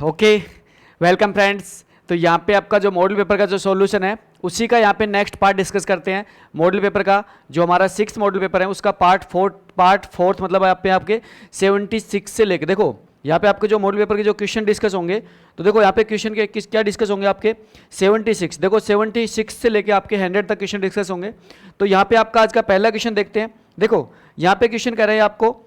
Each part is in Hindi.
Okay, welcome friends. तो यहाँ पे आपका जो मॉडल पेपर का जो सॉल्यूशन है उसी का यहाँ पे नेक्स्ट पार्ट डिस्कस करते हैं। मॉडल पेपर का जो हमारा 6th मॉडल पेपर है उसका पार्ट फोर्थ मतलब यहाँ पे आपके 76 से लेके देखो यहाँ पे आपके जो मॉडल पेपर के जो क्वेश्चन डिस्कस होंगे तो देखो यहाँ पे क्वेश्चन के क्या डिस्कस होंगे आपके 76। देखो 76 से लेके आपके 100 तक क्वेश्चन डिस्कस होंगे। तो यहाँ पे आपका आज का पहला क्वेश्चन देखते हैं। देखो यहाँ पे क्वेश्चन कह रहे हैं आपको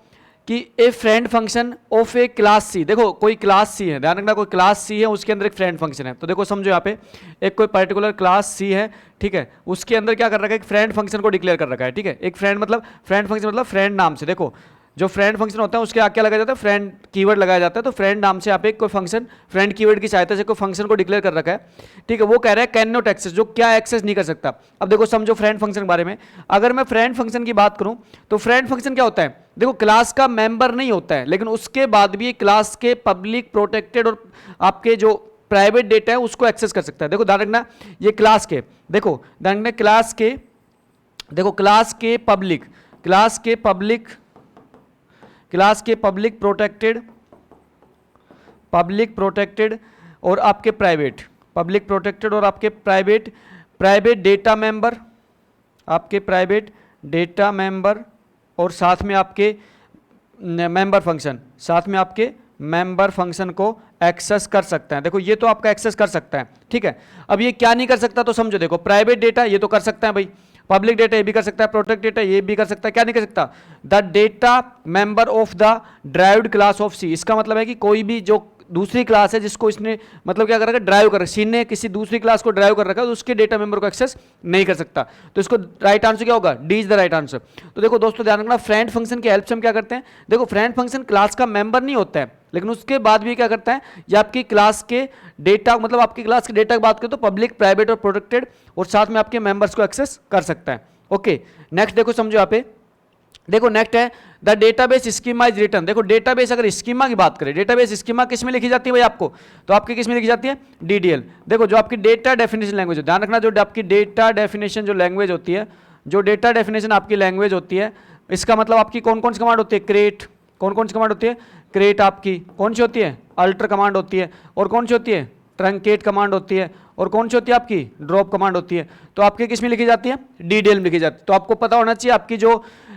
कि a friend function of a class C. देखो कोई क्लास सी है, ध्यान रखना कोई क्लास सी है उसके अंदर एक फ्रेंड फंक्शन है। तो देखो समझो यहाँ पे एक कोई पर्टिकुलर क्लास सी है, ठीक है, उसके अंदर क्या कर रखा है, एक फ्रेंड फंक्शन को डिक्लेयर कर रखा है, ठीक है। एक फ्रेंड मतलब फ्रेंड फंक्शन मतलब फ्रेंड नाम से। देखो जो फ्रेंड फंक्शन होता है उसके आगे क्या लगाया जाता है, फ्रेंड कीवर्ड लगाया जाता है। तो फ्रेंड नाम से यहाँ पे कोई फंक्शन फ्रेंड कीवर्ड की सहायता से कोई फंक्शन को डिक्लेयर कर रखा है, ठीक है। वो कह रहा है कैन नॉट एक्सेस, जो क्या एक्सेस नहीं कर सकता। अब देखो समझो फ्रेंड फंक्शन के बारे में। अगर मैं फ्रेंड फंक्शन की बात करूं तो फ्रेंड फंक्शन क्या होता है, देखो क्लास का मेंबर नहीं होता है, लेकिन उसके बाद भी क्लास के पब्लिक प्रोटेक्टेड और आपके जो प्राइवेट डेटा है उसको एक्सेस कर सकता है। देखो ध्यान रखना ये क्लास के, देखो ध्यान रखना क्लास के, देखो क्लास के पब्लिक प्रोटेक्टेड और आपके प्राइवेट, पब्लिक प्रोटेक्टेड और आपके प्राइवेट डेटा मेंबर, आपके प्राइवेट डेटा मेंबर और साथ में आपके मेंबर फंक्शन, साथ में आपके मेंबर फंक्शन को एक्सेस कर सकता है। देखो ये तो आपका एक्सेस कर सकता है, ठीक है। अब ये क्या नहीं कर सकता तो समझो, देखो प्राइवेट डेटा ये तो कर सकता है भाई, पब्लिक डेटा ये भी कर सकता है, प्रोटेक्ट डेटा ये भी कर सकता है। क्या नहीं कर सकता, the data member of the derived class of C. इसका मतलब है कि कोई भी जो दूसरी क्लास है जिसको इसने मतलब क्या कर रखा है, ड्राइव कर रखा है, सी ने किसी दूसरी क्लास को ड्राइव कर रखा है तो उसके डेटा मेंबर को एक्सेस नहीं कर सकता। तो इसको राइट आंसर क्या होगा, D is the right answer. तो देखो दोस्तों ध्यान रखना फ्रेंड फंक्शन की हेल्प से हम क्या करते हैं, देखो फ्रेंड फंक्शन क्लास का मेंबर नहीं होता है, लेकिन उसके बाद भी क्या करता है, ये आपकी क्लास के डेटा मतलब आपकी क्लास के डेटा की बात करें तो पब्लिक प्राइवेट और प्रोटेक्टेड और साथ में आपके मेंबर्स को एक्सेस कर सकता है। ओके नेक्स्ट देखो समझो यहाँ पे, देखो नेक्स्ट है the database schema is written. देखो डेटाबेस अगर स्कीमा की बात करें, डेटाबेस स्कीमा किस में लिखी जाती है भाई आपको, तो आपकी किस में लिखी जाती है, डीडीएल। देखो जो आपकी डेटा डेफिनेशन लैंग्वेज, ध्यान रखना जो आपकी डेटा डेफिनेशन जो लैंग्वेज होती है, जो डेटा डेफिनेशन आपकी लैंग्वेज होती है, इसका मतलब आपकी कौन कौन सी कमांड होती है, क्रिएट, कौन कौन सी कमांड होती है, क्रिएट आपकी कौन सी होती है, अल्टर कमांड होती है, और कौन सी होती है, ट्रंकेट कमांड होती है, और कौन सी होती है आपकी ड्रॉप कमांड होती है। तो आपकी किस में लिखी जाती है, डीडीएल में लिखी जाती है। तो आपको पता होना चाहिए आपकी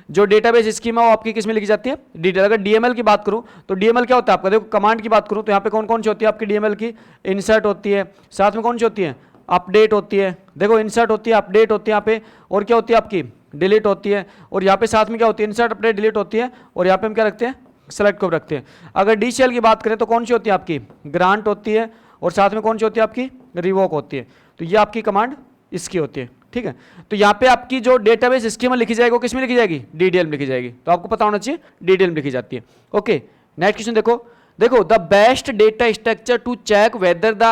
जो डेटाबेस स्कीमा वो आपकी किस में लिखी जाती है, डीडीएल। अगर डीएमएल की बात करूं तो डीएमएल क्या होता है आपका, देखो कमांड की बात करूं तो यहाँ पे कौन कौन सी होती है आपकी डीएमएल की, इंसर्ट होती है, साथ में कौन सी होती है, अपडेट होती है। देखो इंसर्ट होती है, अपडेट होती है यहाँ पे, और क्या होती है आपकी, डिलीट होती है। और यहाँ पे साथ में क्या होती है, इंसर्ट अपडेट डिलीट होती है, और यहाँ पे हम क्या रखते हैं, सेलेक्ट को रखते हैं। अगर डीसीएल की बात करें तो कौन सी होती है आपकी, ग्रांट होती है, और साथ में कौन सी होती है आपकी, रिवोक होती है। तो ये आपकी कमांड इसकी होती है, ठीक है। तो यहाँ पे आपकी जो डेटाबेस स्कीमा लिखी जाएगी वो किस में लिखी जाएगी, डीडीएल में लिखी जाएगी। तो आपको पता होना चाहिए डीडीएल में लिखी जाती है। ओके नेक्स्ट क्वेश्चन देखो the best data structure to check whether the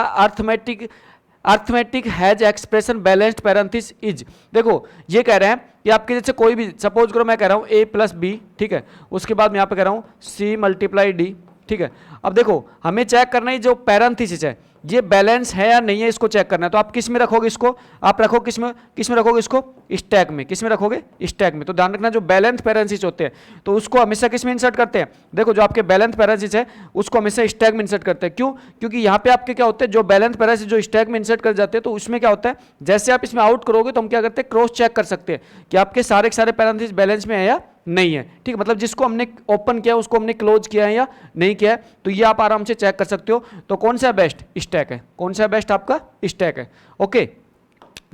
arithmetic has expression balanced parenthesis is. देखो ये कह रहे हैं कि आपके जैसे कोई भी सपोज करो मैं कह रहा हूँ a प्लस बी, ठीक है, उसके बाद मैं यहाँ पे कह रहा हूँ c मल्टीप्लाई डी, ठीक है। अब देखो हमें चेक करना है जो पैरेंथिसिस है ये बैलेंस है या नहीं है, इसको चेक करना है। तो आप किस में रखोगे इसको, आप रखो किस में रखोगे इसको, स्टैक में। किस में रखोगे, स्टैक में। तो ध्यान रखना जो बैलेंस पैरेंथिसिस होते हैं तो उसको हमेशा किस में इंसर्ट करते हैं, देखो जो आपके बैलेंस पैरेंथिसिस है उसको हमेशा स्टैक में इंसर्ट करते हैं। क्यों, क्योंकि यहाँ पे आपके क्या होते हैं, जो बैलेंस पैरेंथिसिस जो स्टैक में इंसर्ट कर जाते हैं तो उसमें क्या होता है, जैसे आप इसमें आउट करोगे तो हम क्या करते हैं, क्रॉस चेक कर सकते हैं कि आपके सारे के सारे पैरेंथिसिस बैलेंस में है या नहीं है, ठीक है। मतलब जिसको हमने ओपन किया उसको हमने क्लोज किया है या नहीं किया है, तो ये आप आराम से चेक कर सकते हो। तो कौन सा बेस्ट, स्टैक है, कौन सा बेस्ट आपका, स्टैक है। ओके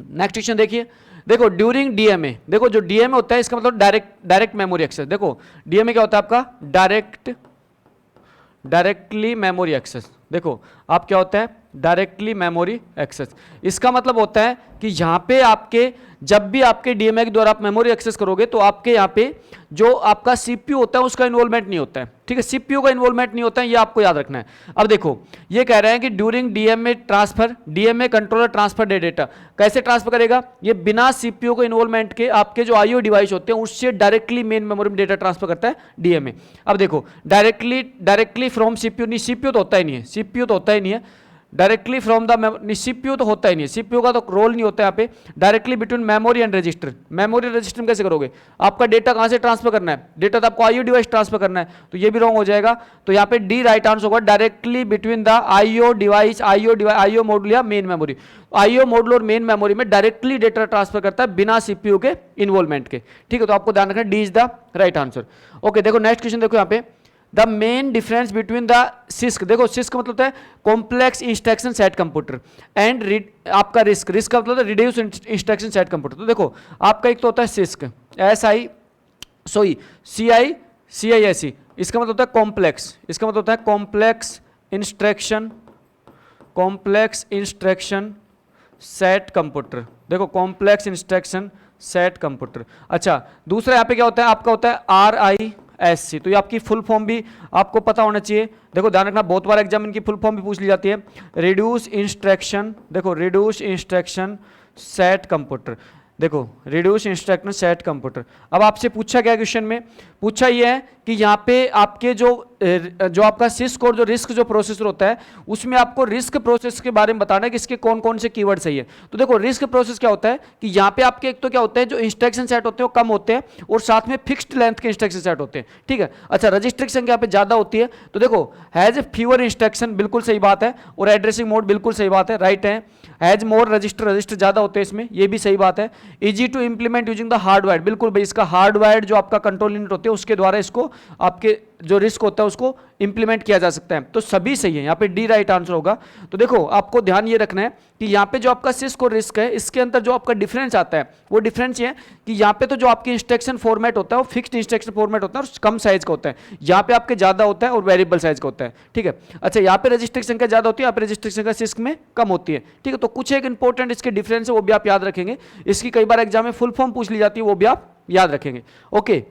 नेक्स्ट क्वेश्चन देखिए, देखो ड्यूरिंग डीएमए, देखो जो डीएमए होता है इसका मतलब डायरेक्ट मेमोरी एक्सेस। देखो डीएमए क्या होता है आपका, डायरेक्टली मेमोरी एक्सेस। देखो आप क्या होता है, डायरेक्टली मेमोरी एक्सेस। इसका मतलब होता है कि यहाँ पे आपके जब भी आपके डीएमए के द्वारा आप मेमोरी एक्सेस करोगे तो आपके यहाँ पे जो आपका सीपीयू होता है उसका इन्वॉल्वमेंट नहीं होता है, ठीक है, सीपीयू का इन्वॉल्वमेंट नहीं होता है, ये आपको याद रखना है। अब देखो ये कह रहे हैं कि during DMA transfer, DMA controller transfer data कैसे ट्रांसफर करेगा, ये बिना सीपीयू को इन्वॉल्वमेंट के आपके जो आईओ डिवाइस होते हैं उससे डायरेक्टली मेन मेमोरी में डेटा ट्रांसफर करता है डीएमए। अब देखो डायरेक्टली फ्रॉम सीपीयू नहीं, सीपीयू तो होता ही नहीं है, सीपीयू तो होता ही नहीं है, डायरेक्टली फ्रॉम द सीपीयू तो होता ही नहीं, सीपीयू का तो रोल नहीं होता यहाँ पे। Directly between memory and register, memory register में कैसे करोगे? आपका डेटा कहाँ से ट्रांसफर करना है? डेटा तो आपको आईओ डिवाइस ट्रांसफर करना है, तो ये भी रॉन्ग हो जाएगा। तो यहाँ पे डी राइट आंसर होगा, directly between the IO device, IO module या मेन मेमोरी। आईओ मॉड्यूल और मेन मेमोरी में डायरेक्टली डेटा ट्रांसफर करता है बिना सीपीयू के इन्वॉल्वमेंट के, ठीक है। तो आपको ध्यान रखना D is the right answer. Okay, देखो नेक्स्ट क्वेश्चन देखो यहाँ पे, the main difference between the six, देखो सिस्क मतलब होता है complex instruction set computer and आपका रिस्क, रिस्क का मतलब रिड्यूस इंस्ट्रक्शन सेट कंप्यूटर। तो देखो आपका एक तो होता है सिस्क, CISC, इसका मतलब होता है कॉम्प्लेक्स, इसका मतलब होता है कॉम्प्लेक्स इंस्ट्रक्शन सेट कंप्यूटर। देखो कॉम्प्लेक्स इंस्ट्रक्शन सेट कंप्यूटर। अच्छा, दूसरा यहाँ पे क्या होता है? आपका होता है RISC, तो ये आपकी फुल फॉर्म भी आपको पता होना चाहिए। देखो ध्यान रखना, बहुत बार एग्जाम इनकी फुल फॉर्म भी पूछ ली जाती है। रिड्यूस इंस्ट्रक्शन, देखो रिड्यूस इंस्ट्रक्शन सेट कंप्यूटर, देखो रिड्यूस इंस्ट्रक्शन सेट कंप्यूटर। अब आपसे पूछा गया क्वेश्चन में, पूछा ये है कि यहाँ पे आपके जो आपका सिस्क और जो रिस्क जो प्रोसेसर होता है, उसमें आपको रिस्क प्रोसेस के बारे में बताना है कि इसके कौन कौन से कीवर्ड सही है। तो देखो रिस्क प्रोसेस क्या होता है कि यहाँ पे आपके एक तो क्या होता है, जो इंस्ट्रक्शन सेट होते हैं वो कम होते हैं और साथ में फिक्स्ड लेंथ के इंस्ट्रक्शन सेट होते हैं, ठीक है। अच्छा, रजिस्टर की संख्या यहाँ पे ज्यादा होती है, तो देखो हैज फ्यूअर इंस्ट्रक्शन, बिल्कुल सही बात है, और एड्रेसिंग मोड बिल्कुल सही बात है, राइट है। हैज मोर रजिस्टर ज्यादा होते हैं इसमें, ये भी सही बात है। Easy to implement using the hardwire, बिल्कुल भाई, इसका हार्डवायर जो आपका कंट्रोल यूनिट होते हैं उसके द्वारा इसको आपके जो रिस्क होता है उसको इंप्लीमेंट किया जा सकता है। तो सभी सही है, यहाँ पे डी राइट आंसर होगा। तो देखो आपको ध्यान ये रखना है कि यहाँ पे जो आपका सिस्क और रिस्क है, इसके अंदर जो आपका डिफरेंस आता है वो डिफरेंस ये है कि यहाँ पे तो जो आपकी इंस्ट्रक्शन फॉर्मेट होता है वो फिक्स्ड इंस्ट्रक्शन फॉर्मेट होता है और कम साइज का होता है, यहाँ पे आपके ज्यादा होता है और वेरिएबल साइज का होता है, ठीक है। अच्छा, यहाँ पे रजिस्टर की संख्या ज्यादा होती है, यहाँ पे रजिस्टर की संख्या सिस्क में कम होती है, ठीक है। तो कुछ एक इंपॉर्टेंट इसके डिफरेंस है वो भी आप याद रखेंगे, इसकी कई बार एग्जाम में फुल फॉर्म पूछ ली जाती है, वो भी आप याद रखेंगे। ओके,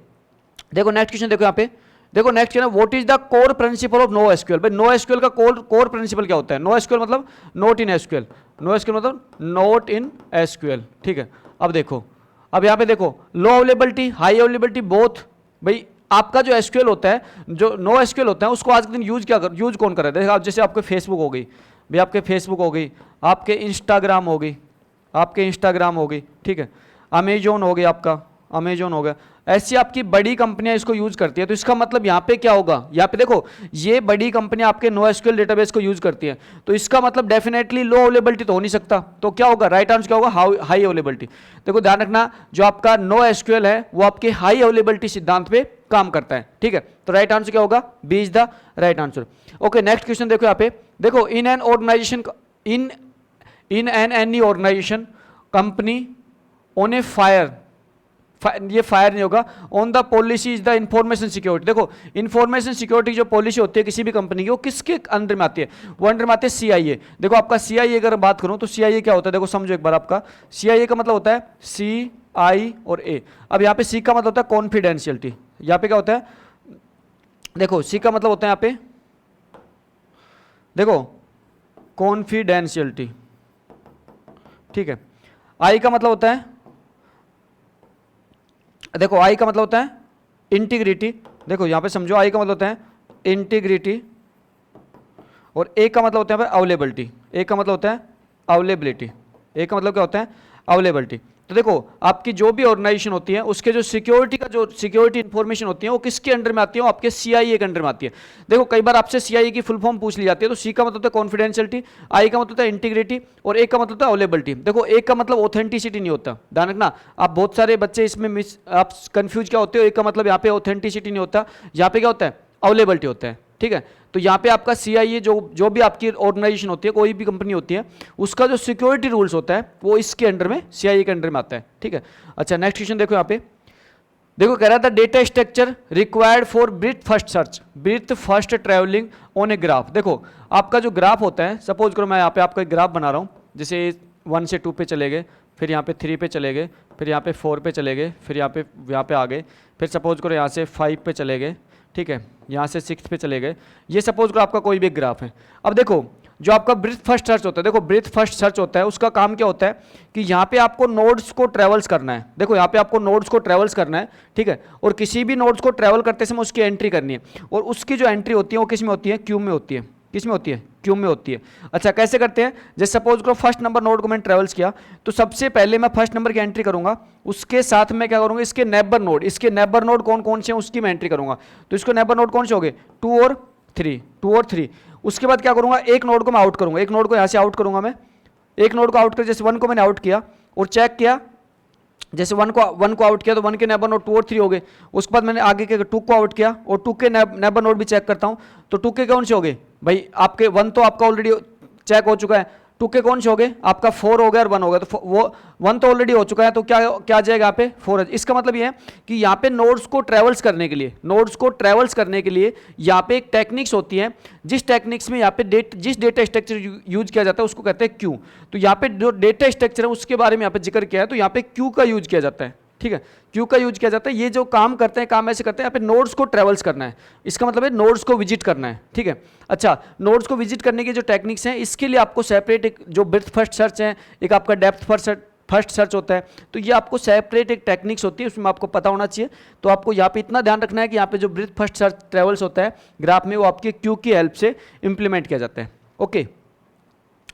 देखो नेक्स्ट क्वेश्चन देखो यहाँ पे, देखो नेक्स्ट है, what is the core principle of NoSQL. भाई नो एसक्यूएल का कोर प्रिंसिपल क्या होता है? नो एसक्यूएल मतलब not in SQL, NoSQL मतलब नॉट इन एसक्यूएल, ठीक है। अब देखो, अब यहाँ पे देखो low availability, high availability, both. भाई आपका जो एसक्यूएल होता है, जो नो एसक्यूएल होता है, उसको आज के दिन यूज कौन कर रहा है? देखो आप, जैसे आपके फेसबुक हो गई, भाई आपके फेसबुक हो गई, आपके इंस्टाग्राम हो गई, आपके इंस्टाग्राम हो गई, ठीक है, अमेजोन हो गया, आपका अमेजोन हो गया, ऐसी आपकी बड़ी कंपनियां इसको यूज करती है। तो इसका मतलब यहाँ पे क्या होगा? यहाँ पे देखो ये बड़ी कंपनियां आपके नो एसक्यूएल डेटाबेस को यूज करती है, तो इसका मतलब डेफिनेटली लो अवेलेबिलिटी तो हो नहीं सकता। तो क्या होगा? राइट आंसर क्या होगा? High availability. देखो ध्यान रखना, जो आपका नो एसक्यूएल है वो आपके हाई अवेलेबिलिटी सिद्धांत पे काम करता है, ठीक है। तो राइट आंसर क्या होगा? B is the right answer. Okay, next question देखो यहाँ पे, देखो in an organisation, in an any organisation company on a fire, ये फायर नहीं होगा, on the policy is the information security. देखो इंफॉर्मेशन सिक्योरिटी जो पॉलिसी होती है किसी भी कंपनी की, वो किसके अंडर में आती है? वो अंडर में आती है CIA। देखो आपका CIA अगर बात करूं तो CIA क्या होता है? देखो समझो एक बार, आपका CIA का मतलब होता है CI और A। अब यहाँ पे C का मतलब होता है कॉन्फिडेंशियलिटी, यहाँ पे क्या होता है? देखो C का मतलब होता है यहाँ पे, देखो कॉन्फिडेंशियलिटी, ठीक है। I का मतलब होता है, देखो I का मतलब होता है इंटीग्रिटी, देखो यहां पे समझो I का मतलब होता है इंटीग्रिटी, और A का मतलब होता है अवेलेबिलिटी, A का मतलब होता है अवेलेबिलिटी, A का मतलब क्या होता है? अवेलेबिलिटी। तो देखो आपकी जो भी ऑर्गेनाइजेशन होती है उसके जो सिक्योरिटी का जो सिक्योरिटी इंफॉर्मेशन होती है वो किसके अंडर में आती है? वो आपके CIA के अंडर में आती है। देखो कई बार आपसे CIA की फुल फॉर्म पूछ ली जाती है, तो C का मतलब होता है कॉन्फिडेंशियलिटी, I का मतलब होता है इंटीग्रिटी, और A का मतलब होता है अवेलेबिलिटी। देखो A का मतलब ऑथेंटिसिटी नहीं होता, ध्यान रखना। आप बहुत सारे बच्चे इसमें आप कंफ्यूज क्या होते हो? A का मतलब यहाँ पे ऑथेंटिसिटी नहीं होता, यहाँ पे क्या होता है? अवेलेबिलिटी होता है, ठीक है। तो यहाँ पे आपका CIA जो भी आपकी ऑर्गेनाइजेशन होती है, कोई भी कंपनी होती है, उसका जो सिक्योरिटी रूल्स होता है वो इसके अंडर में, CIA के अंडर में आता है, ठीक है। अच्छा नेक्स्ट क्वेश्चन देखो यहाँ पे, देखो कह रहा था data structure required for breadth first search, breadth first travelling on a graph. देखो आपका जो ग्राफ होता है, सपोज करो मैं यहाँ पे आपका एक ग्राफ बना रहा हूँ, जैसे 1 से 2 पे चले गए, फिर यहाँ पे 3 पे चले गए, फिर यहाँ पे 4 पे चले गए, फिर यहाँ पे आ गए, फिर सपोज करो यहाँ से 5 पे चले गए, ठीक है, यहाँ से 6 पे चले गए। ये सपोज करो आपका कोई भी ग्राफ है। अब देखो जो आपका ब्रीथ फर्स्ट सर्च होता है, देखो ब्रीथ फर्स्ट सर्च होता है, उसका काम क्या होता है कि यहाँ पे आपको नोड्स को ट्रेवल्स करना है। देखो यहाँ पे आपको नोड्स को ट्रेवल्स करना है, ठीक है, और किसी भी नोड्स को ट्रेवल करते समय उसकी एंट्री करनी है, और उसकी जो एंट्री होती है वो किस में होती है? क्यू में होती है, किस में होती है, क्यू में होती है। अच्छा कैसे करते हैं, जैसे सपोज करो फर्स्ट नंबर नोड को मैंने ट्रेवल्स किया, तो सबसे पहले मैं फर्स्ट नंबर की एंट्री करूंगा, उसके साथ में क्या करूंगा, इसके नेबर नोड कौन कौन से हैं उसकी मैं एंट्री करूंगा। तो इसको नेबर नोड कौन से हो गए, 2 और 3। उसके बाद क्या करूंगा, एक नोड को मैं आउट करूंगा, एक नोड को यहां से आउट करूंगा मैं, एक नोड को आउट कर, जैसे 1 को मैंने आउट किया और चेक किया, जैसे 1 को आउट किया तो 1 के नेबर नोड 2 और 3 हो गए। उसके बाद मैंने आगे के 2 को आउट किया और 2 के नेबर नोड भी चेक करता हूं, तो 2 के कौन से हो गए भाई, आपके 1 तो आपका ऑलरेडी चेक हो चुका है, 2 के कौन से हो गए, आपका 4 हो गया और 1 हो गया, तो वो 1 तो ऑलरेडी हो चुका है, तो क्या क्या आ जाएगा यहाँ पे 4 है। इसका मतलब ये है कि यहाँ पे नोड्स को ट्रेवल्स करने के लिए यहाँ पे एक टेक्निक्स होती है, जिस टेक्निक्स में यहाँ पे जिस डेटा स्ट्रक्चर यूज किया जाता है उसको कहते हैं क्यू। तो यहाँ पे जो डेटा स्ट्रक्चर है उसके बारे में यहाँ पे जिक्र किया है, तो यहाँ पे क्यू का यूज किया जाता है, ठीक है, क्यू का यूज किया जाता है। ये जो काम करते हैं, काम ऐसे करते हैं, यहाँ पे नोड्स को ट्रेवल्स करना है, इसका मतलब है नोड्स को विजिट करना है, ठीक है। अच्छा नोड्स को विजिट करने की जो टेक्निक्स हैं, इसके लिए आपको सेपरेट एक जो ब्रीथ फर्स्ट सर्च है, एक आपका डेप्थ फर्स्ट सर्च होता है, तो ये आपको सेपरेट एक टेक्निक्स होती है, उसमें आपको पता होना चाहिए। तो आपको यहाँ पे इतना ध्यान रखना है कि यहाँ पे जो ब्रीथ फर्स्ट सर्च ट्रेवल्स होता है ग्राफ में, वो आपके क्यू की हेल्प से इंप्लीमेंट किया जाता है। ओके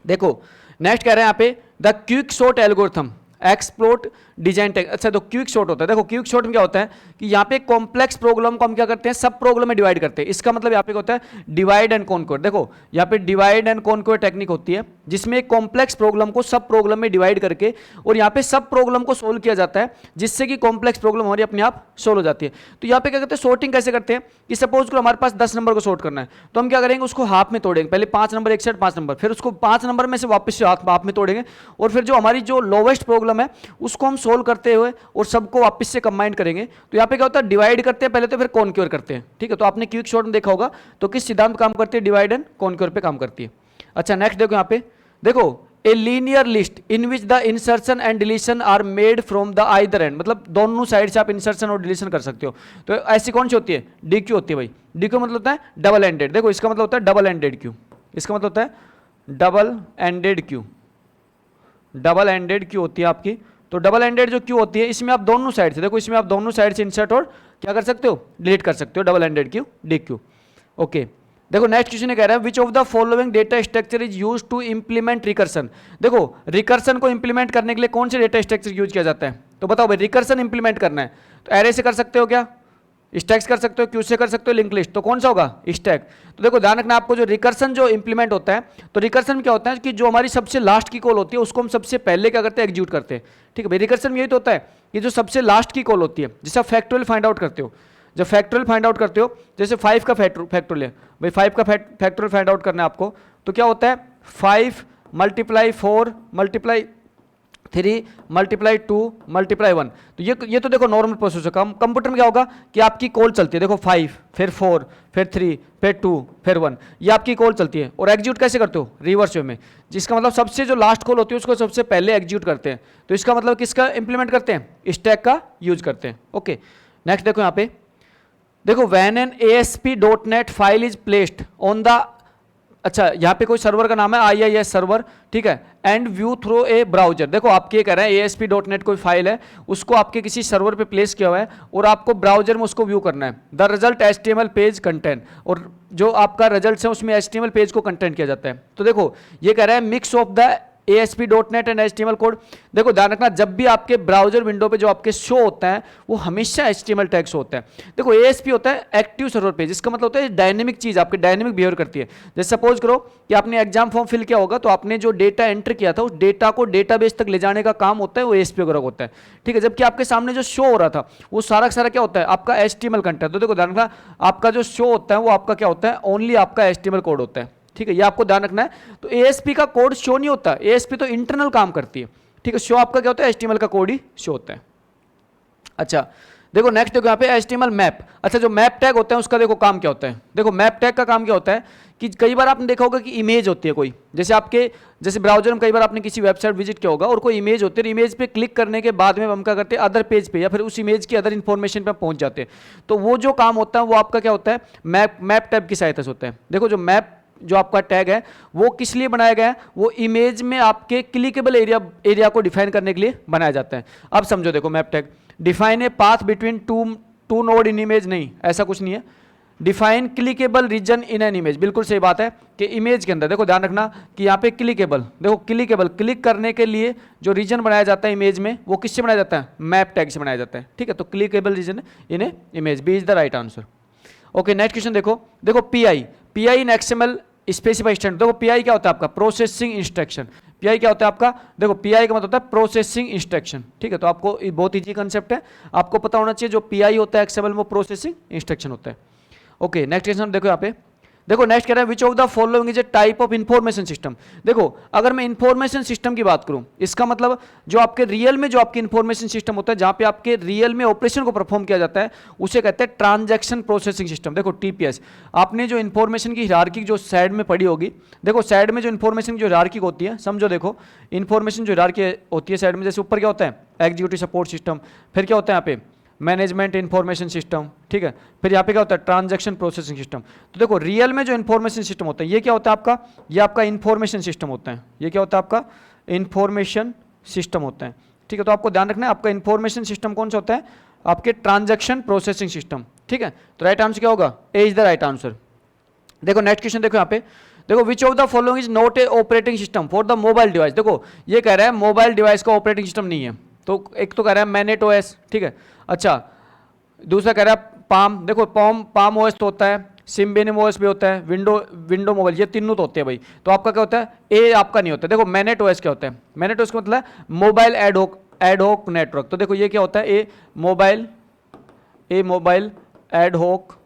देखो नेक्स्ट कह रहे हैं यहाँ पे the quick sort algorithm exploit design tech. अच्छा तो क्विक शॉट होता है, देखो क्विक शॉट में क्या होता है कि यहाँ पे कॉम्प्लेक्स प्रॉब्लम को हम क्या करते हैं, सब प्रॉब्लम में डिवाइड करते हैं। इसका मतलब यहाँ पे क्या होता है, डिवाइड एंड कॉन्क्वर। देखो यहाँ पे डिवाइड एंड कॉन्क्वर टेक्निक होती है, जिसमें एक कॉम्प्लेक्स प्रॉब्लम को सब प्रॉब्लम में डिवाइड करके और यहाँ पे सब प्रॉब्लम को सोल्व किया जाता है, जिससे कि कॉम्प्लेक्स प्रॉब्लम हमारी अपने आप सोल्व हो जाती है। तो यहाँ पे क्या करते हैं, सॉर्टिंग कैसे करते हैं कि सपोज करो हमारे पास 10 नंबर को सॉर्ट करना है, तो हम क्या करेंगे, उसको हाफ में तोड़ेंगे, पहले 5 नंबर एक साइड 5 नंबर, फिर उसको 5 नंबर में से वापस से हाफ में तोड़ेंगे, और फिर जो हमारी जो लोवेस्ट प्रॉब्लम है उसको हम सोल्व करते हुए और सबको वापस से कंबाइन करेंगे। तो यहाँ पे क्या होता है, डिवाइड करते हैं पहले तो, फिर कॉन्क्योर करते हैं, ठीक है। तो आपने क्विक शॉट में देखा होगा, तो किस सिद्धांत काम करती है, डिवाइड एंड कॉन्क्योर पे काम करती है। अच्छा नेक्स्ट देखो यहाँ पे, देखो a linear list in which the insertion and deletion are made from the either end, मतलब दोनों साइड से आप इंसर्शन और डिलीशन कर सकते हो। तो ऐसी कौन सी होती है, डी क्यू होती है भाई। डी क्यू मतलब होता है डबल एंडेड, देखो इसका मतलब होता है डबल एंडेड क्यू, इसका मतलब होता है double ended Q, double ended Q होती है आपकी। तो डबल एंडेड जो क्यू होती है, इसमें आप दोनों साइड से, देखो इसमें आप दोनों साइड से इंसर्ट और क्या कर सकते हो, डिलीट कर सकते हो, double ended queue D queue. Okay देखो नेक्स्ट क्वेश्चन कह रहा है which of the following data structure is use to implement recursion. देखो रिकर्सन को इंप्लीमेंट करने के लिए कौन से डेटा स्ट्रक्चर यूज किया जाता है, तो बताओ भाई रिकर्सन इंप्लीमेंट करना है तो एरे से कर सकते हो क्या, स्टैक्स कर सकते हो, क्यू से कर सकते हो, लिंक लिस्ट, तो कौन सा होगा, स्टैक। तो देखो ध्यान रखना आपको, जो रिकर्सन जो इंप्लीमेंट होता है, तो रिकर्सन में क्या होता है कि जो हमारी सबसे लास्ट की कॉल होती है उसको हम सबसे पहले क्या करते हैं, एग्जीक्यूट करते हैं, ठीक है भाई। रिकर्सन में यही तो होता है कि जो सबसे लास्ट की कॉल होती है, जिसे आप फैक्टोरियल फाइंड आउट करते हो, जब फैक्टोरियल फाइंड आउट करते हो, जैसे 5 का फैक्टोरियल है भाई, 5 का फैक्टोरियल फाइंड आउट करना है आपको, तो क्या होता है 5 × 4 × 3 × 2 × 1। तो ये तो देखो नॉर्मल प्रोसेस है। कंप्यूटर में क्या होगा कि आपकी कॉल चलती है, देखो 5 फिर 4 फिर 3 फिर 2 फिर 1, ये आपकी कॉल चलती है। और एग्जीक्यूट कैसे करते हो, रिवर्स वे में, जिसका मतलब सबसे जो लास्ट कॉल होती है उसको सबसे पहले एग्जीक्यूट करते हैं। तो इसका मतलब किसका इंप्लीमेंट करते हैं, स्टैक का यूज करते हैं। ओके नेक्स्ट देखो यहाँ पे, देखो when an ASP.NET file is placed on the, अच्छा यहाँ पे कोई सर्वर का नाम है IIS सर्वर, ठीक है, and view through a browser. देखो आपके ये कह रहे हैं ASP.NET कोई फाइल है, उसको आपके किसी सर्वर पे प्लेस किया हुआ है और आपको ब्राउजर में उसको व्यू करना है। The result HTML page content, और जो आपका रिजल्ट है उसमें HTML पेज को कंटेंट किया जाता है। तो देखो ये कह रहा है mix of the ASP.NET and HTML code. देखो ध्यान रखना, जब भी आपके ब्राउजर विंडो पे जो आपके शो होता है वो हमेशा HTML टैग्स होता है। देखो ASP होता है एक्टिव सर्वर पेज, इसका मतलब होता है डायनेमिक चीज, आपके डायनेमिक बिहेवियर करती है। जैसे सपोज करो कि आपने एग्जाम फॉर्म फिल किया होगा, तो आपने जो डेटा एंटर किया था उस डेटा को डेटाबेस तक ले जाने का काम होता है वो ASP वगैरह होता है, ठीक है। जबकि आपके सामने जो शो हो रहा था वो सारा सारा क्या होता है, आपका HTML कंटेंट। तो देखो ध्यान रखना, आपका जो शो होता है वो आपका क्या होता है, ओनली आपका HTML कोड होता है, ठीक है, ये आपको ध्यान रखना है। तो ASP का कोड शो नहीं होता, ASP तो इंटरनल काम करती है, ठीक है। शो आपका क्या होता है, HTML का कोड ही शो होता है। अच्छा देखो नेक्स्ट देखो यहाँ पे HTML मैप। अच्छा जो मैप टैग होता है उसका देखो काम क्या होता है, देखो मैप टैग का काम क्या होता है कि कई बार आपने देखा होगा कि इमेज होती है कोई, जैसे आपके जैसे ब्राउजर में कई बार आपने किसी वेबसाइट विजिट किया होगा और कोई इमेज होती है, इमेज पे क्लिक करने के बाद में हम क्या करते हैं, अदर पेज पे या फिर उस इमेज की अदर इन्फॉर्मेशन पे पहुंच जाते हैं। तो वो जो काम होता है वो आपका क्या होता है, मैप टैग की सहायता से होता है। देखो जो मैप जो आपका टैग है वो किस लिए बनाया गया है, वो इमेज में आपके क्लिकेबल एरिया को डिफाइन करने के लिए बनाया जाता है। अब समझो देखो map tag define a path between two node in image, नहीं ऐसा कुछ नहीं है। Define clickable region in an image, बिल्कुल सही बात है कि इमेज के अंदर देखो ध्यान रखना कि यहाँ पे क्लिकेबल, देखो क्लिकेबल क्लिक करने के लिए जो रीजन बनाया जाता है इमेज में वो किससे बनाया जाता है, मैप टैग से बनाया जाता है, ठीक है। तो clickable region in a image, B is the right answer. Okay next question देखो, देखो P in XML specify standard, देखो पी क्या होता है आपका, प्रोसेसिंग इंस्ट्रक्शन। पी क्या होता है आपका, देखो पी का मतलब होता है प्रोसेसिंग इंस्ट्रक्शन, ठीक है। तो आपको बहुत इजी कंसेप्ट है, आपको पता होना चाहिए जो पी होता है एक्सएमएल वो प्रोसेसिंग इंस्ट्रक्शन होता है। ओके नेक्स्ट क्वेश्चन देखो यहाँ पे, देखो नेक्स्ट कह रहा है which of the following is a type of information system. देखो अगर मैं इंफॉर्मेशन सिस्टम की बात करूं, इसका मतलब जो आपके रियल में जो आपकी इंफॉर्मेशन सिस्टम होता है, जहां पे आपके रियल में ऑपरेशन को परफॉर्म किया जाता है, उसे कहते हैं ट्रांजैक्शन प्रोसेसिंग सिस्टम। देखो टीपीएस, आपने जो इंफॉर्मेशन की हिरार्की जो साइड में पढ़ी होगी, देखो साइड में जो इंफॉर्मेशन की जो हिरार्की होती है, समझो देखो इंफॉर्मेशन जो हिरार्की होती है साइड में, जैसे ऊपर क्या होता है एग्जीक्यूटिव सपोर्ट सिस्टम, फिर क्या होता है यहाँ पे मैनेजमेंट इंफॉर्मेशन सिस्टम, ठीक है, फिर यहाँ पे क्या होता है ट्रांजैक्शन प्रोसेसिंग सिस्टम। तो देखो रियल में जो इंफॉर्मेशन सिस्टम होता है ये क्या होता है आपका, ये आपका इंफॉर्मेशन सिस्टम होता है, ये क्या होता है आपका इंफॉर्मेशन सिस्टम होता है, ठीक है। तो आपको ध्यान रखना है आपका इंफॉर्मेशन सिस्टम कौन सा होता है, आपके ट्रांजैक्शन प्रोसेसिंग सिस्टम, ठीक है। तो राइट आंसर क्या होगा, A is the right answer. देखो नेक्स्ट क्वेश्चन देखो यहाँ पे, देखो विच of the following is not a operating system for the mobile device. देखो ये कह रहा है मोबाइल डिवाइस का ऑपरेटिंग सिस्टम नहीं है, तो एक तो कह रहा है मैनेट ओएस, ठीक है। अच्छा दूसरा कह रहा है पाम, देखो पाम ओएस तो होता है, सिम्बेनियम ओएस भी होता है, विंडो मोबाइल, ये तीनों तो होते हैं भाई। तो आपका क्या होता है, ए आपका नहीं होता। देखो मैनेट ओएस क्या होता है, मैनेट ओएस का मतलब मोबाइल एडहोक नेटवर्क। तो देखो ये क्या होता है, ए मोबाइल एडहोक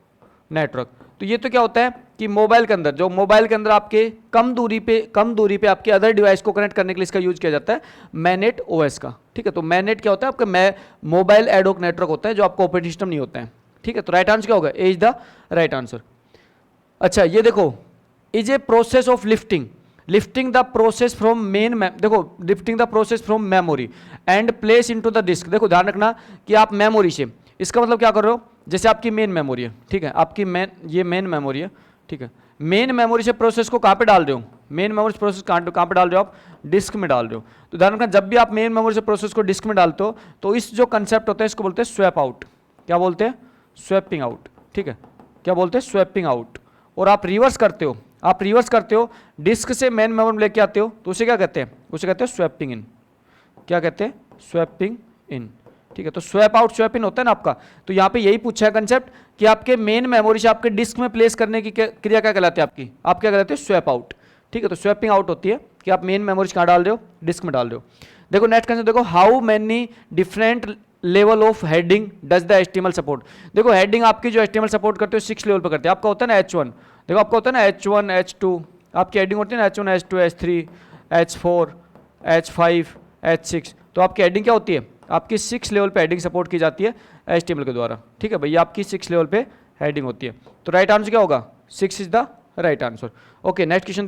नेटवर्क। तो ये तो क्या होता है कि मोबाइल के अंदर, जो मोबाइल के अंदर आपके कम दूरी पे आपके अदर डिवाइस को कनेक्ट करने के लिए इसका यूज किया जाता है मैनेट ओएस का, ठीक है। तो मैनेट क्या होता है आपका मोबाइल एडहोक नेटवर्क होता है, जो आपको ऑपरेटिंग सिस्टम नहीं होता है, ठीक है। तो राइट आंसर क्या होगा, A is the right answer. अच्छा ये देखो is a process of lifting the process from देखो lifting the process from memory and place into the disk. देखो ध्यान रखना कि आप मेमोरी से, इसका मतलब क्या कर रहे हो, जैसे आपकी मेन मेमोरी है, ठीक है, आपकी ये मेन मेमोरी है, ठीक है। मेन मेमोरी से प्रोसेस को कहाँ पे डाल रहे हो, मेन मेमोरी से प्रोसेस कहाँ पे डाल रहे हो आप, डिस्क में डाल रहे हो। तो ध्यान रखना जब भी आप मेन मेमोरी से प्रोसेस को डिस्क में डालते हो तो इस जो कंसेप्ट होता है इसको बोलते हैं स्वैप आउट। क्या बोलते हैं, स्वैपिंग आउट, ठीक है। क्या बोलते हैं, स्वैपिंग आउट। और आप रिवर्स करते हो, डिस्क से मेन मेमोरी में लेके आते हो, तो उसे क्या कहते हैं, उसे कहते हैं स्वैपिंग इन। क्या कहते हैं, स्वैपिंग इन, ठीक है। तो स्वैप आउट स्वैप इन होता है ना आपका। तो यहाँ पे यही पूछा है कंसेप्ट कि आपके मेन मेमोरी से आपके डिस्क में प्लेस करने की क्रिया क्या कहलाती है आपकी, आप क्या कहलाते हैं, स्वैप आउट, ठीक है। तो स्वैपिंग आउट होती है कि आप मेन मेमोरी कहाँ डाल रहे हो, डिस्क में डाल रहे हो। देखो नेक्स्ट कंसेप्ट देखो, how many different level of heading does the HTML support. देखो हेडिंग आपकी जो HTML सपोर्ट करते हो 6 लेवल पर करते हैं। आपका होता है ना H1, देखो आपका होता है ना H1 H2, आपकी हेडिंग होती है ना H1 H2 H3 H4 H5 H6। तो आपकी हेडिंग क्या होती है, आपकी 6 लेवल पे हेडिंग सपोर्ट की जाती है HTML के द्वारा, ठीक है भैया, आपकी 6 लेवल पे हेडिंग होती है। तो राइट आंसर क्या होगा, 6 is the right answer. Okay next question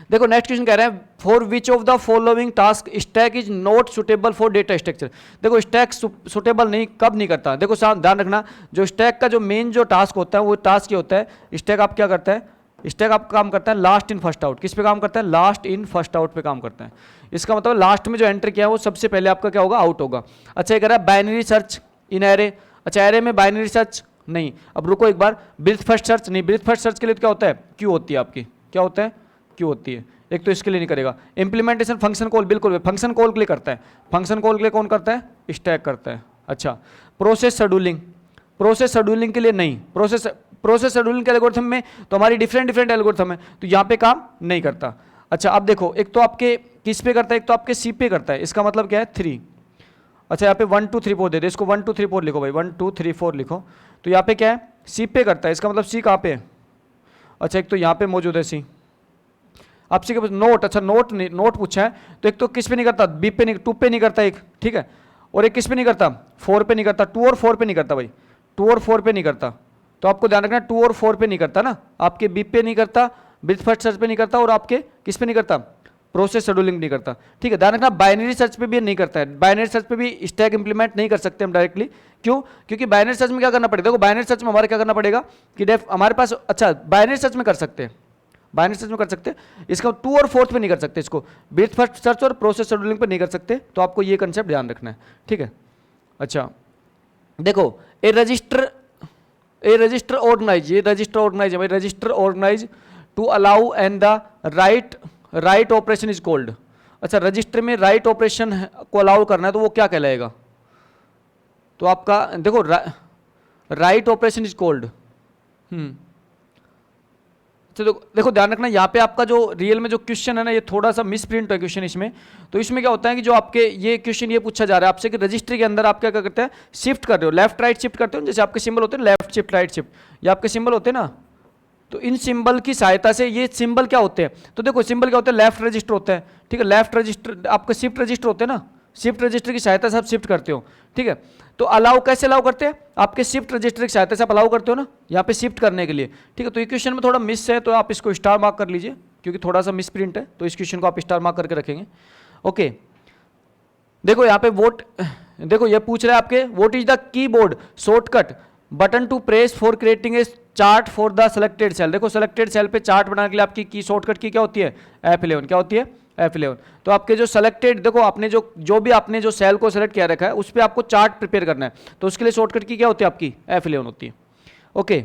देखो, नेक्स्ट क्वेश्चन कह रहे हैं for which of the following task stack is not suitable for data structure. देखो स्टैक सुटेबल नहीं कब नहीं करता, देखो ध्यान रखना जो स्टैक का जो मेन जो टास्क होता है वो टास्क ये होता है, स्टैक आप क्या करता है, स्टैक आप काम करता है लास्ट इन फर्स्ट आउट। किस पे काम करता है, लास्ट इन फर्स्ट आउट पे काम करता है। इसका मतलब लास्ट में जो एंटर किया है वो सबसे पहले आपका क्या होगा, आउट होगा। अच्छा ये कह रहा है बाइनरी सर्च इन एरे, अच्छा एरे में बाइनरी सर्च नहीं। अब रुको एक बार, ब्रीथ फर्स्ट सर्च नहीं, ब्रीथ फर्स्ट सर्च के लिए तो क्या होता है, क्यू होती है आपकी, क्या होता है, क्यू होती है। एक तो इसके लिए नहीं करेगा। इंप्लीमेंटेशन फंक्शन कॉल, बिल्कुल फंक्शन कॉल के लिए करता है, फंक्शन कॉल के लिए कौन करता है, स्टैक करता है। अच्छा प्रोसेस शेड्यूलिंग के लिए नहीं, प्रोसेस शेड्यूलिंग के एल्गोरिथम में तो हमारी डिफरेंट एल्गोरिथम है, तो यहाँ पे काम नहीं करता। अच्छा अब देखो एक तो आपके किस पे करता है, एक तो आपके सी पे करता है, इसका मतलब क्या है 3। अच्छा यहाँ पे 1 2 3 4 दे दे, इसको 1 2 3 4 लिखो भाई, 1 2 3 4 लिखो। तो यहाँ पे क्या है, सी पे करता है, इसका मतलब सी कहाँ पे है, अच्छा एक तो यहाँ पे मौजूद है सी। आपसे क्या नोट, अच्छा नोट पूछा है, तो एक तो किस पे नहीं करता, बी पे नहीं, 2 पे नहीं करता एक, ठीक है, और एक किस पे नहीं करता, 4 पे नहीं करता, 2 और 4 पे नहीं करता भाई, 2 और 4 पे नहीं करता। तो आपको ध्यान रखना 2 और 4 पे नहीं करता ना, आपके बी पे नहीं करता, ब्रीथ फर्स्ट सर्च पे नहीं करता, और आपके किस पे नहीं करता, प्रोसेस शेड्यूलिंग नहीं करता, ठीक है। ध्यान रखना बाइनरी सर्च पे भी नहीं करता है, बाइनरी सर्च पे भी स्टैक इंप्लीमेंट नहीं कर सकते हम डायरेक्टली। क्यों, क्योंकि बाइनरी सर्च में क्या करना पड़ेगा, देखो बाइनरी सर्च में हमारे क्या करना पड़ेगा कि हमारे पास, अच्छा बाइनरी सर्च में कर सकते हैं, बाइनरी सर्च में कर सकते हैं, इसका 2 और 4 पे नहीं कर सकते, इसको ब्रीथ फर्स्ट सर्च और प्रोसेस शेड्यूलिंग पे नहीं कर सकते। तो आपको ये कंसेप्ट ध्यान रखना है, ठीक है। अच्छा देखो a register, a register organize, ये रजिस्टर ऑर्गेनाइज है भाई, register organize to allow and the right operation is called. अच्छा, रजिस्टर में राइट ऑपरेशन को अलाउ करना है तो वो क्या कहलाएगा? तो आपका देखो राइट ऑपरेशन इज कॉल्ड। तो देखो ध्यान रखना, यहाँ पे आपका जो रियल में जो क्वेश्चन है ना, ये थोड़ा सा मिसप्रिंट है क्वेश्चन इसमें। तो इसमें क्या होता है कि जो आपके ये क्वेश्चन ये पूछा जा रहा है आपसे कि रजिस्ट्री के अंदर आप क्या करते हैं, शिफ्ट कर रहे हो, लेफ्ट राइट शिफ्ट करते हो, जैसे आपके सिंबल होते हैं लेफ्ट शिफ्ट राइट शिफ्ट, ये आपके सिंबल होते हैं ना, तो इन सिंबल की सहायता से ये सिंबल क्या होते हैं, तो देखो सिंबल क्या होता है, लेफ्ट रजिस्टर होता है, ठीक है, लेफ्ट रजिस्टर आपका शिफ्ट रजिस्टर होते हैं ना, शिफ्ट रजिस्टर की सहायता से आप शिफ्ट करते हो, ठीक है। तो अलाउ कैसे अलाउ करते हैं, आपके शिफ्ट रजिस्टर की सहायता से आप अलाउ करते हो ना, यहाँ पे शिफ्ट करने के लिए, ठीक है। तो ये क्वेश्चन में थोड़ा मिस है, तो आप इसको स्टार मार्क कर लीजिए, क्योंकि थोड़ा सा मिस प्रिंट है, तो इस क्वेश्चन को आप स्टार मार्क करके रखेंगे। ओके, देखो यहाँ पे वोट, देखो ये पूछ रहा है आपके, what is the keyboard shortcut button to press for creating a chart for the selected cell. देखो सिलेक्टेड सेल पे चार्ट बनाने के लिए आपकी की शॉर्टकट की क्या होती है, F11, क्या होती है, F11। तो आपके जो सिलेक्टेड, देखो आपने जो भी आपने जो सेल को सिलेक्ट किया रखा है उस पर आपको चार्ट प्रिपेयर करना है, तो उसके लिए शॉर्टकट की क्या होती है आपकी, F11 होती है। ओके,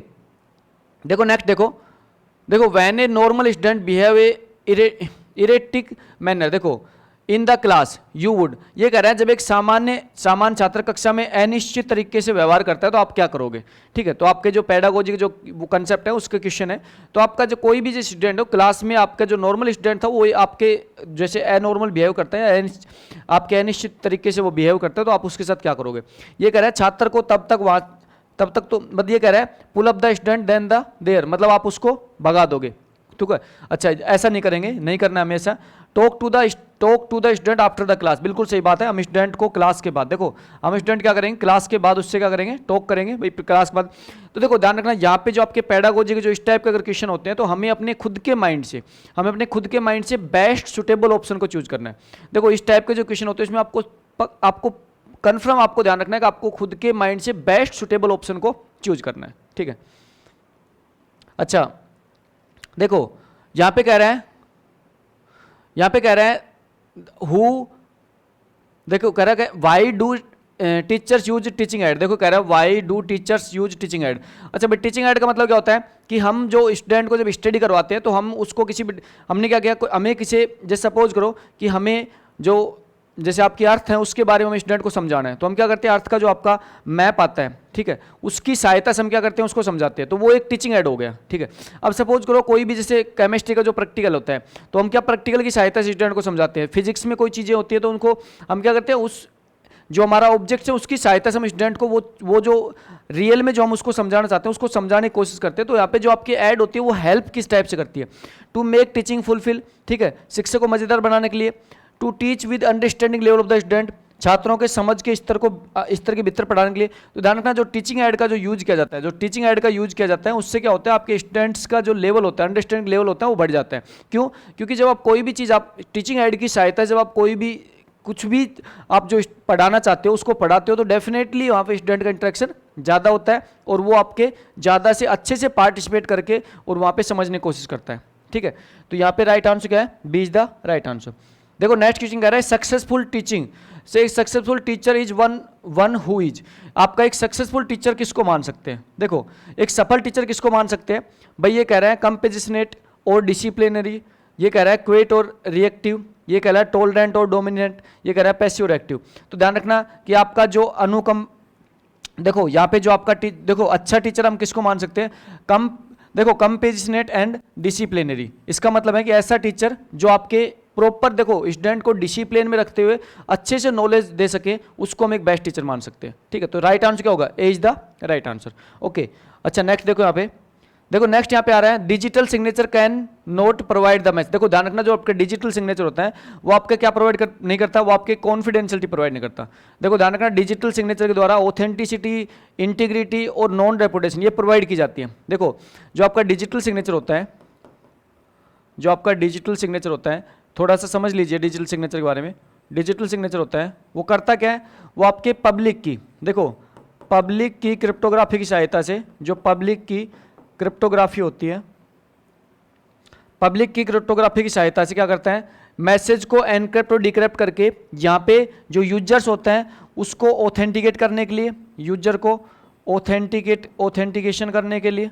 देखो नेक्स्ट, देखो when a normal student behave a erratic manner, देखो in the class you would, ये कह रहा है जब एक सामान्य छात्र कक्षा में अनिश्चित तरीके से व्यवहार करता है तो आप क्या करोगे, ठीक है। तो आपके जो पेडागोजी के जो वो कंसेप्ट है उसका क्वेश्चन है। तो आपका जो कोई भी जो स्टूडेंट हो क्लास में, आपका जो नॉर्मल स्टूडेंट था वो आपके जैसे अनॉर्मल बिहेव करता है, आपके अनिश्चित तरीके से वो बिहेव करता है, तो आप उसके साथ क्या करोगे। ये कह रहा है छात्र को तब तक तो मतलब ये कह रहा है pull up the student then the there, मतलब आप उसको भगा दोगे, ठीक है। अच्छा, ऐसा नहीं करेंगे, नहीं करना हमेशा। Talk to the student after the class, बिल्कुल सही बात है। हम स्टूडेंट को क्लास के बाद, देखो हम स्टूडेंट क्या करेंगे, क्लास के बाद उससे क्या करेंगे, टॉक करेंगे भाई क्लास के बाद। तो देखो ध्यान रखना, यहाँ पे जो आपके पेडागोजी के जो इस टाइप के अगर क्वेश्चन होते हैं तो हमें अपने खुद के माइंड से बेस्ट सुटेबल ऑप्शन को चूज करना है। देखो इस टाइप के जो क्वेश्चन होते हैं इसमें आपको कन्फर्म आपको ध्यान रखना है कि आपको खुद के माइंड से बेस्ट सुटेबल ऑप्शन को चूज करना है, ठीक है। अच्छा देखो यहाँ पे कह रहा है हु, देखो कह रहा है why do teachers use teaching add, देखो कह रहा है why do teachers use teaching add. अच्छा भाई, टीचिंग एड का मतलब क्या होता है कि हम जो स्टूडेंट को जब स्टडी करवाते हैं तो हम उसको हमने क्या किया, हमें किसी, जैसे सपोज करो कि हमें जो जैसे आपकी अर्थ है उसके बारे में हम स्टूडेंट को समझाना है, तो हम क्या करते हैं, अर्थ का जो आपका मैप आता है, ठीक है, उसकी सहायता से हम क्या करते हैं, उसको समझाते हैं, तो वो एक टीचिंग एड हो गया, ठीक है। अब सपोज करो कोई भी जैसे केमिस्ट्री का जो प्रैक्टिकल होता है तो हम क्या प्रैक्टिकल की सहायता से स्टूडेंट को समझाते हैं, फिजिक्स में कोई चीज़ें होती है तो उनको हम क्या करते हैं, उस जो हमारा ऑब्जेक्ट है उसकी सहायता से हम स्टूडेंट को वो जो रियल में जो हम उसको समझाना चाहते हैं उसको समझाने की कोशिश करते हैं। तो यहाँ पे जो आपकी ऐड होती है वो हेल्प किस टाइप से करती है, टू मेक टीचिंग फुलफिल, ठीक है, शिक्षा को मज़ेदार बनाने के लिए, to teach with understanding level of the student, छात्रों के समझ के स्तर के भीतर पढ़ाने के लिए। तो ध्यान रखना, जो टीचिंग एड का जो यूज किया जाता है, उससे क्या होता है, आपके स्टूडेंट्स का जो लेवल होता है, अंडरस्टैंडिंग लेवल होता है वो बढ़ जाता है। क्यों? क्योंकि जब आप कोई भी चीज़, आप टीचिंग एड की सहायता से जब आप कोई भी कुछ भी आप जो पढ़ाना चाहते हो उसको पढ़ाते हो तो डेफिनेटली वहाँ पे स्टूडेंट का इंटरेक्शन ज़्यादा होता है और वो आपके ज़्यादा से अच्छे से पार्टिसिपेट करके और वहाँ पे समझने की कोशिश करता है, ठीक है। तो यहाँ पे राइट आंसर क्या है, B is the right answer. देखो नेक्स्ट क्वेश्चन कह रहा है सक्सेसफुल टीचिंग से successful teacher is one who is, आपका एक सक्सेसफुल टीचर किसको मान सकते हैं। देखो एक सफल टीचर किसको मान सकते हैं भाई, ये कह रहा है कंपेजिशनेट और डिसिप्लिनरी, ये कह रहा है क्वेट और रिएक्टिव, ये कह रहा है टॉलरेंट और डोमिनेंट, ये कह रहा है पैसिव और एक्टिव। तो ध्यान रखना कि आपका जो देखो यहाँ पे जो आपका देखो अच्छा टीचर हम किसको मान सकते हैं, देखो कंपेजिशनेट एंड डिसिप्लिनरी। इसका मतलब है कि ऐसा टीचर जो आपके प्रॉपर, देखो स्टूडेंट को डिसिप्लिन में रखते हुए अच्छे से नॉलेज दे सके, उसको हम एक बेस्ट टीचर मान सकते हैं, ठीक है। तो राइट आंसर क्या होगा, A is the right answer. Okay, अच्छा नेक्स्ट देखो यहाँ पे, देखो नेक्स्ट यहाँ पे आ रहा है digital signature can not provide the message. देखो ध्यान रखना, जो आपका डिजिटल सिग्नेचर होता है वो आपका क्या प्रोवाइड नहीं करता, वो आपके कॉन्फिडेंशियलिटी प्रोवाइड नहीं करता। देखो ध्यान रखना, डिजिटल सिग्नेचर के द्वारा ऑथेंटिसिटी, इंटीग्रिटी और नॉन रेपुटेशन ये प्रोवाइड की जाती है। देखो जो आपका डिजिटल सिग्नेचर होता है, थोड़ा सा समझ लीजिए डिजिटल सिग्नेचर के बारे में। डिजिटल सिग्नेचर होता है वो करता क्या है, वो आपके पब्लिक की, देखो पब्लिक की क्रिप्टोग्राफी की सहायता से, जो पब्लिक की क्रिप्टोग्राफी होती है, पब्लिक की क्रिप्टोग्राफी की सहायता से क्या करता है, मैसेज को एनक्रिप्ट और डिक्रिप्ट करके यहाँ पे जो यूजर्स होते हैं उसको ऑथेंटिकेट करने के लिए, यूजर को ऑथेंटिकेशन करने के लिए,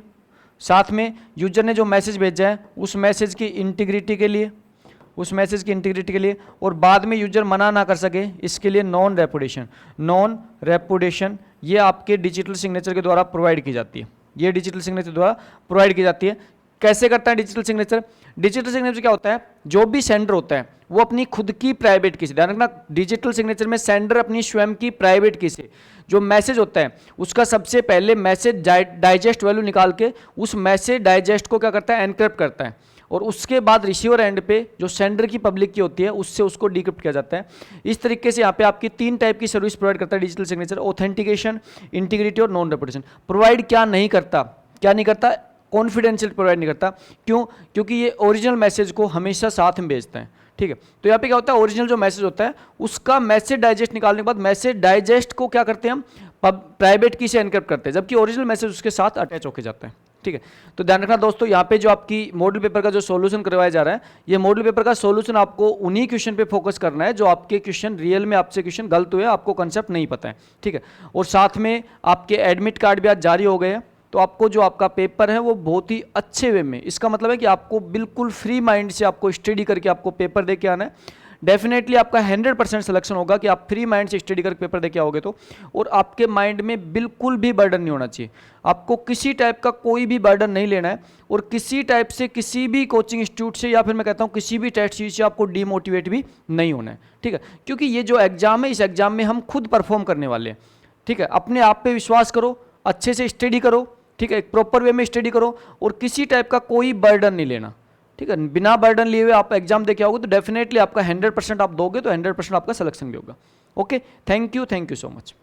साथ में यूजर ने जो मैसेज भेजा है उस मैसेज की इंटीग्रिटी के लिए, और बाद में यूजर मना ना कर सके इसके लिए नॉन रेपुटेशन ये आपके डिजिटल सिग्नेचर के द्वारा प्रोवाइड की जाती है। कैसे करता है डिजिटल सिग्नेचर? डिजिटल सिग्नेचर क्या होता है, जो भी सेंडर होता है वो अपनी खुद की प्राइवेट की से, ध्यान रखना डिजिटल सिग्नेचर में सेंडर अपनी स्वयं की प्राइवेट की से जो मैसेज होता है उसका सबसे पहले मैसेज डाइजेस्ट वैल्यू निकाल के उस मैसेज डाइजेस्ट को क्या करता है, एनक्रिप्ट करता है, और उसके बाद रिसीवर एंड पे जो सेंडर की पब्लिक की होती है उससे उसको डिक्रिप्ट किया जाता है। इस तरीके से यहाँ पे आपकी 3 टाइप की सर्विस प्रोवाइड करता है डिजिटल सिग्नेचर, ऑथेंटिकेशन, इंटीग्रिटी और नॉन रेपुटेशन। प्रोवाइड क्या नहीं करता, कॉन्फिडेंशियल प्रोवाइड नहीं करता। क्यों? क्योंकि ये ओरिजिनल मैसेज को हमेशा साथ में भेजता है, ठीक है। तो यहाँ पे क्या होता है, ओरिजिनल जो मैसेज होता है उसका मैसेज डाइजेस्ट निकालने के बाद मैसेज डाइजेस्ट को क्या करते हैं हम, प्राइवेट की से एनक्रिप्ट करते हैं, जबकि ओरिजिनल मैसेज उसके साथ अटैच होकर जाता है, ठीक है। तो ध्यान रखना दोस्तों, यहाँ पे जो आपकी मॉडल पेपर का जो सॉल्यूशन करवाया जा रहा है, ये मॉडल पेपर का सॉल्यूशन आपको उन्हीं क्वेश्चन पे फोकस करना है जो आपके क्वेश्चन रियल में आपसे क्वेश्चन गलत हुए, आपको कंसेप्ट नहीं पता है, ठीक है। और साथ में आपके एडमिट कार्ड भी आज जारी हो गए हैं, तो आपको जो आपका पेपर है वो बहुत ही अच्छे वे में, इसका मतलब है कि आपको बिल्कुल फ्री माइंड से आपको स्टडी करके आपको पेपर दे के आना है। डेफिनेटली आपका 100% सिलेक्शन होगा कि आप फ्री माइंड से स्टडी करके पेपर दे के आओगे तो, और आपके माइंड में बिल्कुल भी बर्डन नहीं होना चाहिए, आपको किसी टाइप का कोई भी बर्डन नहीं लेना है, और किसी टाइप से किसी भी कोचिंग इंस्टीट्यूट से या फिर मैं कहता हूँ किसी भी टेस्ट सीरीज से आपको डीमोटिवेट भी नहीं होना है, ठीक है। क्योंकि ये जो एग्जाम है इस एग्जाम में हम खुद परफॉर्म करने वाले हैं, ठीक है। अपने आप पे विश्वास करो, अच्छे से स्टडी करो, ठीक है, एक प्रॉपर वे में स्टडी करो, और किसी टाइप का कोई बर्डन नहीं लेना, ठीक है। बिना बर्डन लिए हुए आप एग्जाम देके आओगे तो डेफिनेटली आपका 100% आप दोगे तो 100% आपका सिलेक्शन भी होगा। Okay, thank you so much.